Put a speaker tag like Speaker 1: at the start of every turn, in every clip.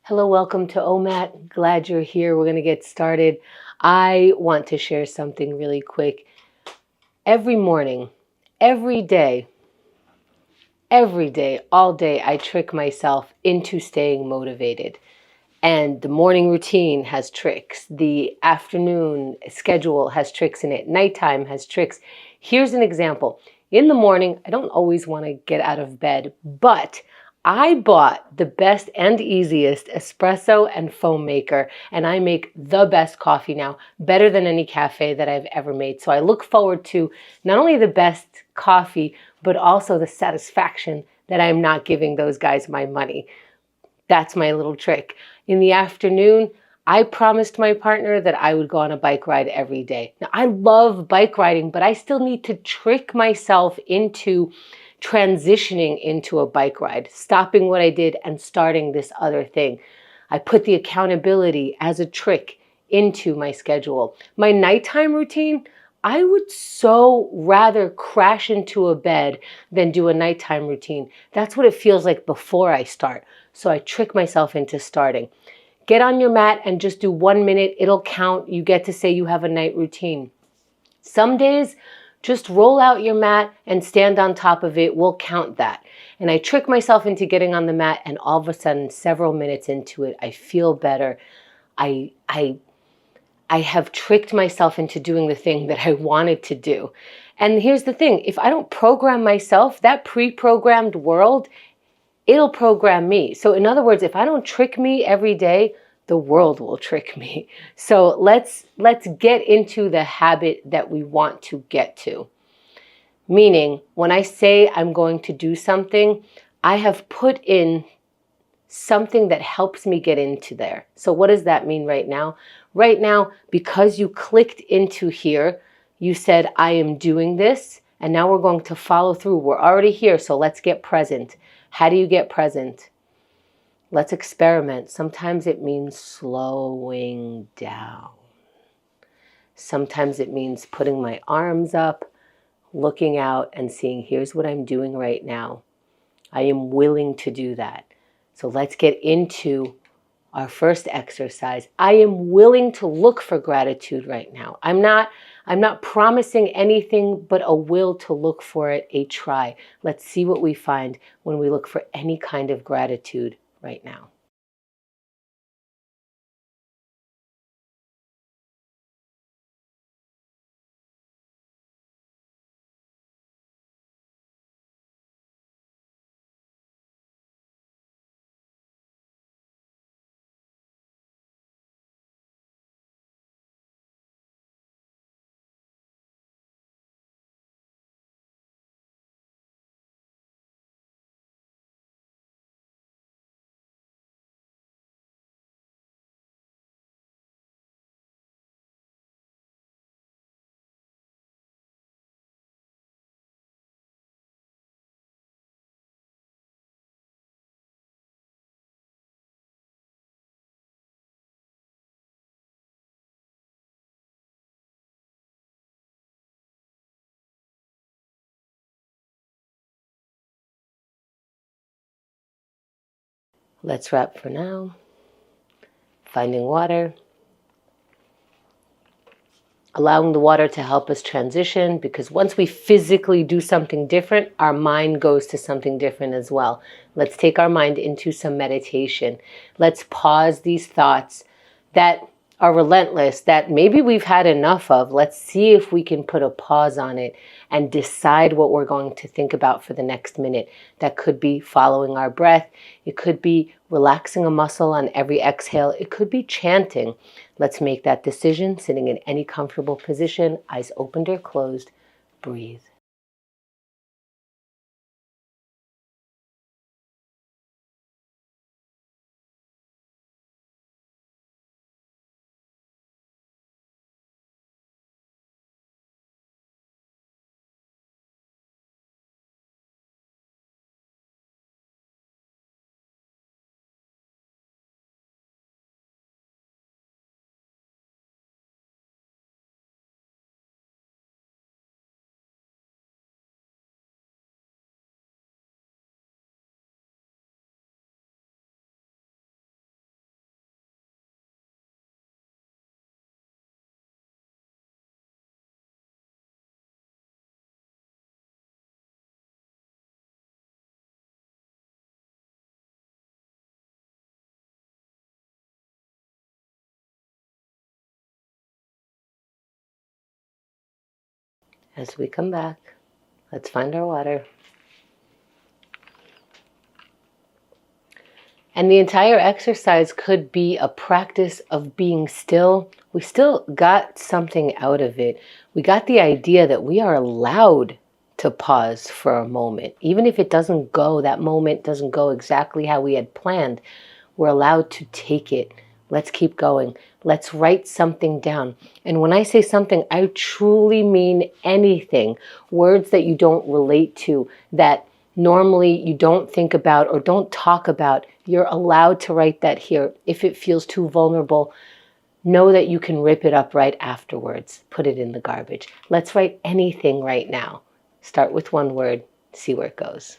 Speaker 1: Hello, welcome to OMAT. Glad you're here. We're going to get started. I want to share something really quick. Every morning, every day, all day, I trick myself into staying motivated. And the morning routine has tricks. The afternoon schedule has tricks in it. Nighttime has tricks. Here's an example. In the morning, I don't always want to get out of bed, but I bought the best and easiest espresso and foam maker, and I make the best coffee now, better than any cafe that I've ever made. So I look forward to not only the best coffee, but also the satisfaction that I'm not giving those guys my money. That's my little trick. In the afternoon, I promised my partner that I would go on a bike ride every day. Now, I love bike riding, but I still need to trick myself into transitioning into a bike ride, stopping what I did and starting this other thing. I put the accountability as a trick into my schedule. My nighttime routine, I would so rather crash into a bed than do a nighttime routine. That's what it feels like before I start. So I trick myself into starting. Get on your mat and just do 1 minute. It'll count. You get to say you have a night routine. Some days, just roll out your mat and stand on top of it. We'll count that. And I trick myself into getting on the mat, and all of a sudden, several minutes into it, I feel better. I have tricked myself into doing the thing that I wanted to do. And here's the thing. If I don't program myself, that pre-programmed world, it'll program me. So in other words, if I don't trick me every day, the world will trick me. So let's get into the habit that we want to get to. Meaning, when I say I'm going to do something, I have put in something that helps me get into there. So what does that mean right now? Right now, because you clicked into here, you said, I am doing this, and now we're going to follow through. We're already here, so let's get present. How do you get present? Let's experiment. Sometimes it means slowing down. Sometimes it means putting my arms up, looking out and seeing, here's what I'm doing right now. I am willing to do that. So let's get into our first exercise. I am willing to look for gratitude right now. I'm not promising anything but a will to look for it, a try. Let's see what we find when we look for any kind of gratitude right now. Let's wrap for now. Finding water. Allowing the water to help us transition, because once we physically do something different, our mind goes to something different as well. Let's take our mind into some meditation. Let's pause these thoughts that are relentless, that maybe we've had enough of. Let's see if we can put a pause on it and decide what we're going to think about for the next minute. That could be following our breath. It could be relaxing a muscle on every exhale. It could be chanting. Let's make that decision, sitting in any comfortable position, eyes opened or closed. Breathe. As we come back, let's find our water. And the entire exercise could be a practice of being still. We still got something out of it. We got the idea that we are allowed to pause for a moment. Even if it doesn't go, that moment doesn't go exactly how we had planned, we're allowed to take it. Let's keep going. Let's write something down. And when I say something, I truly mean anything. Words that you don't relate to, that normally you don't think about or don't talk about, you're allowed to write that here. If it feels too vulnerable, know that you can rip it up right afterwards. Put it in the garbage. Let's write anything right now. Start with one word, see where it goes.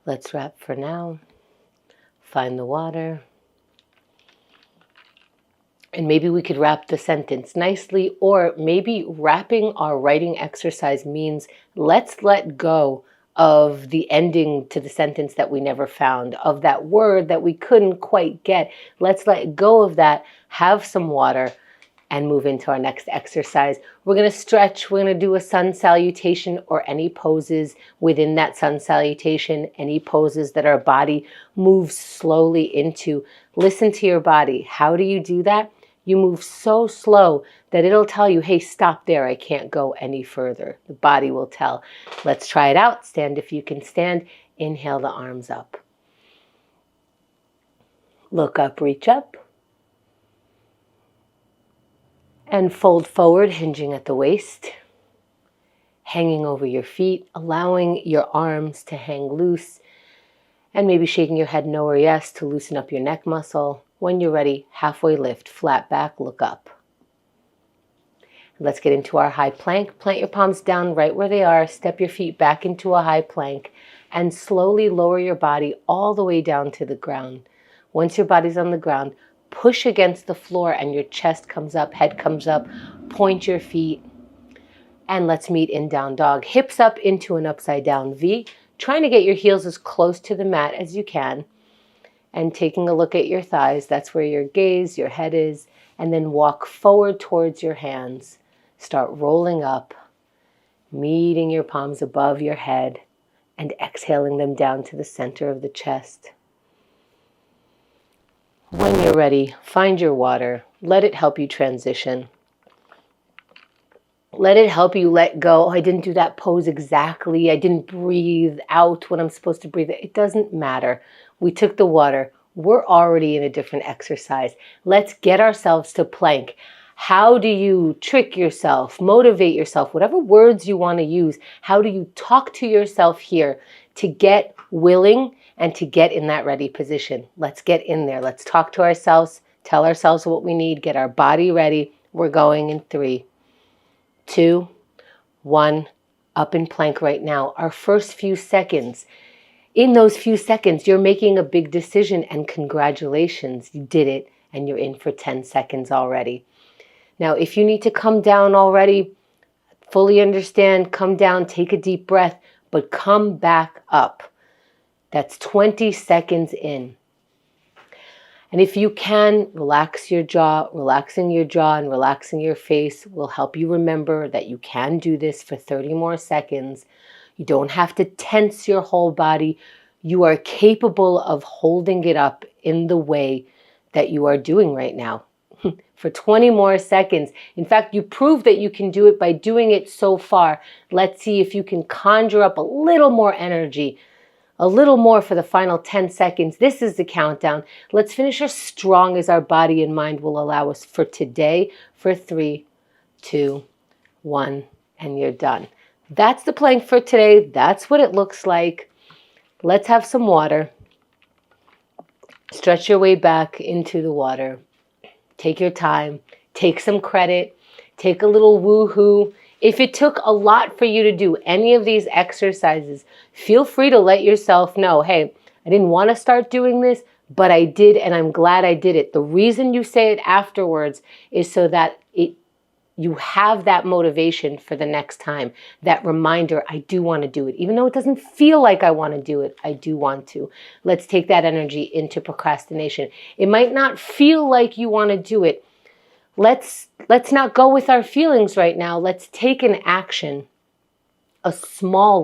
Speaker 1: Let's wrap for now. Find the water. And maybe we could wrap the sentence nicely, or maybe wrapping our writing exercise means let's let go of the ending to the sentence that we never found, of that word that we couldn't quite get. Let's let go of that, have some water, and move into our next exercise. We're going to stretch. We're going to do a sun salutation or any poses within that sun salutation, any poses that our body moves slowly into. Listen to your body. How do you do that? You move so slow that it'll tell you, hey, stop there. I can't go any further. The body will tell. Let's try it out. Stand if you can stand. Inhale the arms up. Look up, reach up. And fold forward, hinging at the waist, hanging over your feet, allowing your arms to hang loose, and maybe shaking your head no or yes to loosen up your neck muscle. When you're ready, halfway lift, flat back, look up. Let's get into our high plank. Plant your palms down right where they are. Step your feet back into a high plank and slowly lower your body all the way down to the ground. Once your body's on the ground, push against the floor and your chest comes up, head comes up, point your feet, and let's meet in down dog. Hips up into an upside down V, trying to get your heels as close to the mat as you can, and taking a look at your thighs. That's where your gaze, your head is, and then walk forward towards your hands. Start rolling up, meeting your palms above your head, and exhaling them down to the center of the chest. When you're ready, find your water. Let it help you transition. Let it help you let go. Oh, I didn't do that pose exactly. I didn't breathe out when I'm supposed to breathe. It doesn't matter. We took the water. We're already in a different exercise. Let's get ourselves to plank. How do you trick yourself, motivate yourself, whatever words you want to use? How do you talk to yourself here to get willing and to get in that ready position? Let's get in there. Let's talk to ourselves, tell ourselves what we need, get our body ready. We're going in 3, 2, 1, up in plank right now. Our first few seconds. In those few seconds, you're making a big decision, and congratulations, you did it, and you're in for 10 seconds already. Now, if you need to come down already, fully understand, come down, take a deep breath, but come back up. That's 20 seconds in. And if you can, relax your jaw. Relaxing your jaw and relaxing your face will help you remember that you can do this for 30 more seconds. You don't have to tense your whole body. You are capable of holding it up in the way that you are doing right now. for 20 more seconds. In fact, you proved that you can do it by doing it so far. Let's see if you can conjure up a little more energy, a little more for the final 10 seconds. This is the countdown. Let's finish as strong as our body and mind will allow us for today, for 3, 2, 1, and you're done. That's the plank for today. That's what it looks like. Let's have some water. Stretch your way back into the water. Take your time. Take some credit. Take a little woo-hoo. If it took a lot for you to do any of these exercises, feel free to let yourself know, hey, I didn't want to start doing this, but I did, and I'm glad I did it. The reason you say it afterwards is so that you have that motivation for the next time, that reminder, I do want to do it. Even though it doesn't feel like I want to do it, I do want to. Let's take that energy into procrastination. It might not feel like you want to do it. Let's not go with our feelings right now. Let's take an action, a small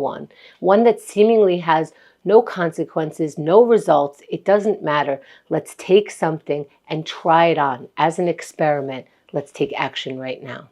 Speaker 1: one that seemingly has no consequences, no results. It doesn't matter. Let's take something and try it on as an experiment. Let's take action right now.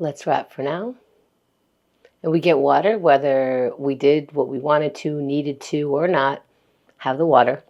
Speaker 1: Let's wrap for now. And we get water, whether we did what we wanted to, needed to, or not, have the water.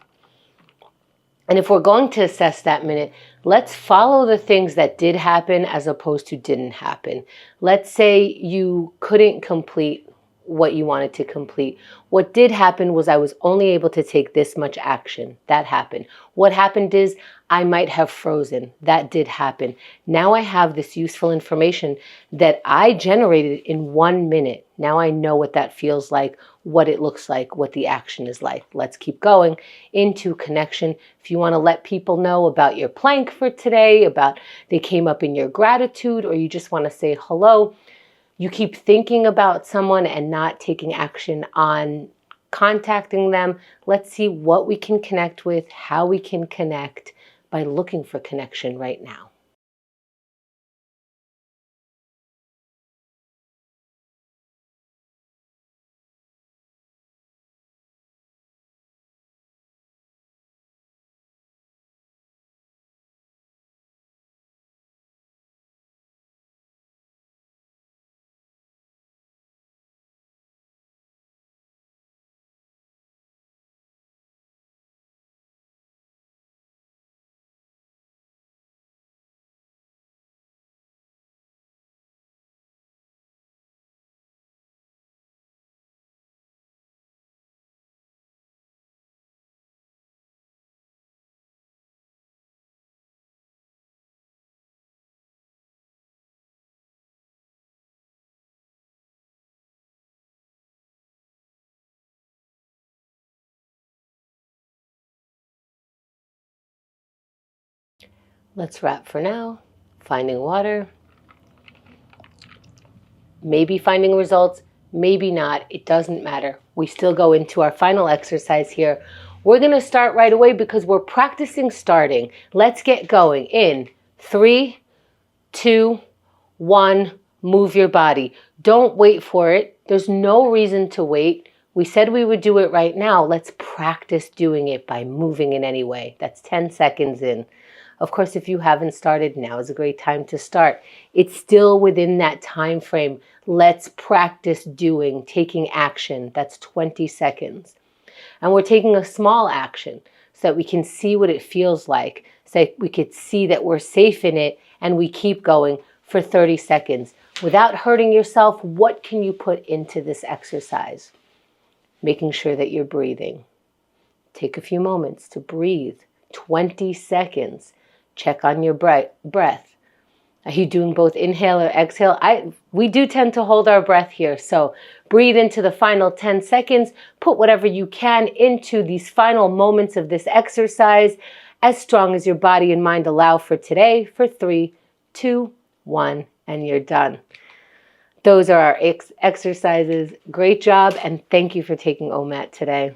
Speaker 1: And if we're going to assess that minute, let's follow the things that did happen as opposed to didn't happen. Let's say you couldn't complete what you wanted to complete. What did happen was I was only able to take this much action. That happened. What happened is I might have frozen. That did happen. Now I have this useful information that I generated in 1 minute. Now I know what that feels like, what it looks like, what the action is like. Let's keep going into connection. If you want to let people know about your plank for today, about they came up in your gratitude, or you just want to say hello, you keep thinking about someone and not taking action on contacting them. Let's see what we can connect with, how we can connect by looking for connection right now. Let's wrap for now. Finding water. Maybe finding results, maybe not. It doesn't matter. We still go into our final exercise here. We're going to start right away because we're practicing starting. Let's get going in 3, 2, 1. Move your body. Don't wait for it. There's no reason to wait. We said we would do it right now. Let's practice doing it by moving in any way. That's 10 seconds in. Of course, if you haven't started, now is a great time to start. It's still within that time frame. Let's practice doing, taking action. That's 20 seconds. And we're taking a small action so that we can see what it feels like, so we could see that we're safe in it and we keep going for 30 seconds. Without hurting yourself, what can you put into this exercise? Making sure that you're breathing. Take a few moments to breathe. 20 seconds. Check on your breath. Are you doing both inhale or exhale? We do tend to hold our breath here, so breathe into the final 10 seconds. Put whatever you can into these final moments of this exercise, as strong as your body and mind allow for today, for 3, 2, 1, and you're done. Those are our exercises. Great job, and thank you for taking OMAT today.